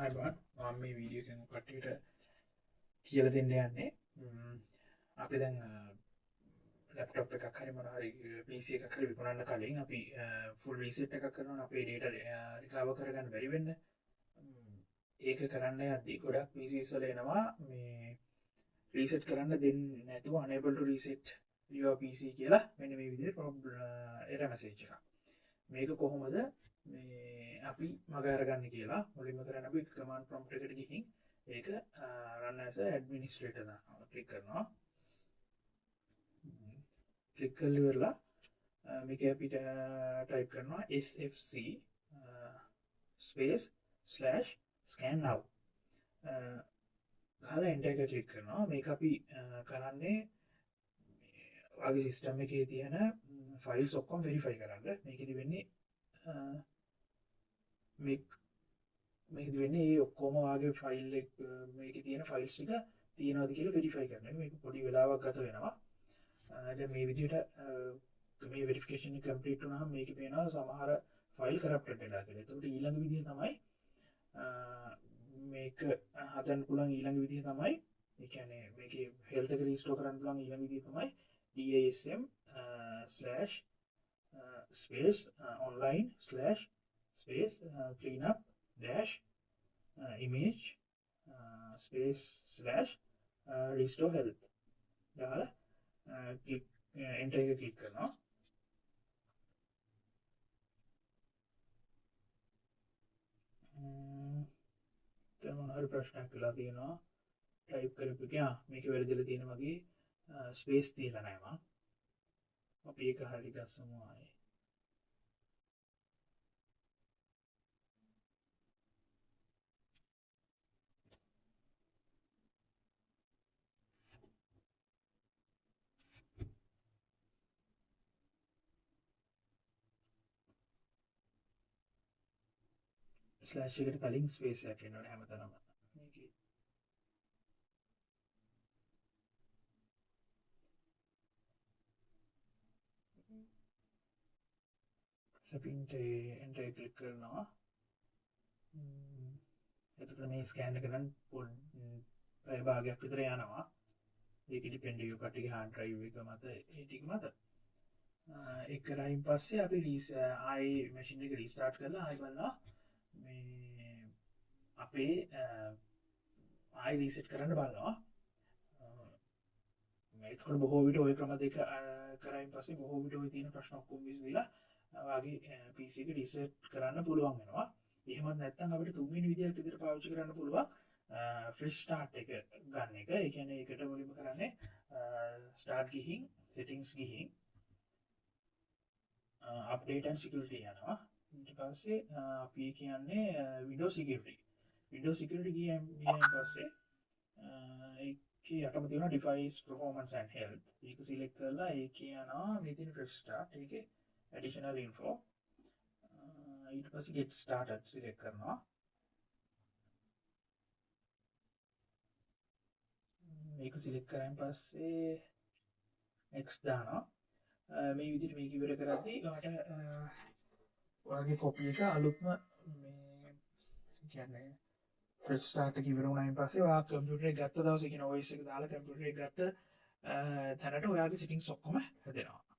හයි බන් මම මේ වීඩියෝ එකෙන් කට්ටියට කියලා දෙන්න යන්නේ අපි දැන් ලැප්ටොප් එකක් හරි මොනවා හරි PC එකක් හරි විකුණන්න කලින් අපි ෆුල් රීසෙට් එකක් කරනවා අපේ data recover කරගන්න බැරි වෙන්න ඒක කරන්න යද්දි ගොඩක් PCs වල එනවා මේ රීසෙට් කරන්න දෙන්නේ නැතුව unable to reset your PC කියලා මෙන්න මේ විදිහට error message එකක් මේක කොහොමද මේ අපි මග අරගන්න කියලා මුලින්ම කරන්න අපි command prompt එකට ගිහින් ඒක run as a administrator දානවා ක්ලික් කරනවා ක්ලික් කරලා ඉවරලා මේක අපිට ටයිප් කරනවා sfc /scan now ගහලා enter එක ක්ලික් කරනවා මේක අපි කරන්නේ වගේ සිස්ටම් එකේ තියෙන ෆයිල්ස් ඔක්කොම වෙරිෆයි කරන්න මේකෙදි වෙන්නේ මේක වෙන්නේ ඒ ඔක්කොම වාගේ ෆයිල් එක මේකේ තියෙන ෆයිල්ස් ටික තියෙනවද කියලා වෙරිෆයි කරන්න. මේක පොඩි වෙලාවක් ගත වෙනවා. දැන් මේ විදිහට මේ වෙරිෆිකේෂන් එක කම්ප්ලීට් වුණාම මේකේ පේනවා සමහර ෆයිල් කරප්ටඩ් වෙලා කියලා. ඒකට ඊළඟ විදිහ තමයි මේක හදන්න පුළුවන් ඊළඟ විදිහ තමයි ඒ කියන්නේ මේකේ හෙල්ත් එක රීස්ටෝර් කරන්න පුළුවන් ඊළඟ විදිහ තමයි DISM space online space cleanup dash image space restore health දාලා ක්ලික් enter එක ක්ලික් කරනවා දැන් මොනවාරි ප්‍රශ්නයක් කියලා තියෙනවා ටයිප් කරපු එක මේක වැරදිලා තියෙන වගේ ස්පේස් තියලා නැහැ මම අපි ඒක හරි ගස්සමු ආයේ ස්ලෑෂ් එකට කලින් ස්පේස් එකක් එනවනේ හැමතැනම මේකේ සපින්ට එන්ටර් එක ක්ලික් කරනවා එතකොට මේ ස්කෑන් එක නම් පැය භාගයක් විතර යනවා ඒක ඩිපෙන්ඩ් වෙයි කට්ටියගේ හાર્ඩ් ඩ්‍රයිව් එක මත ඒ ටික මත ඒක කරායින් පස්සේ අපි ආයි මැෂින් එක රීස්ටාර්ට් කරලා ආයි බලනවා මේ අපේ ආයි රීසෙට් කරන්න බලනවා මේකට බොහෝ විට ওই ක්‍රම දෙක කරායින් පස්සේ බොහෝ විට ওই තියෙන ප්‍රශ්න ඔක්කොම විසඳලා වාගේ PC එක රීසෙට් කරන්න පුළුවන් වෙනවා එහෙමත් නැත්නම් අපිට තුන්වෙනි විදිහට විදිහට පාවිච්චි කරන්න පුළුවන් ෆ්‍රෙෂ් ස්ටාර්ට් එක ගන්න එක ඒ කියන්නේ ඒකට මුලින්ම කරන්නේ ස්ටාර්ට් ගිහින් settings ගිහින් update and security යනවා ඊට පස්සේ අපි කියන්නේ windows security ගියන් පස්සේ ඒකේ යටම තියෙනවා device performance and health ඒක සිලෙක්ට් කරලා ඒකේ යනවා මේ තියෙන fresh start ඒකේ additional info ඊට පස්සේ get started සිලෙක්ට් කරනවා මේක සිලෙක්ට් කරාන් පස්සේ next දානවා මේ විදිහට මේක ඉවර කරද්දී ඔයාගේ කොපි එක අලුත්ම මේ කියන්නේ fresh start එක ඉවර වුණායින් පස්සේ ඔයා කම්පියුටර් එක ගත්ත දවසේ කියන OS එක දාලා කම්පියුටර් එක ගත්ත තැනට ඔයාගේ settings ඔක්කොම හැදෙනවා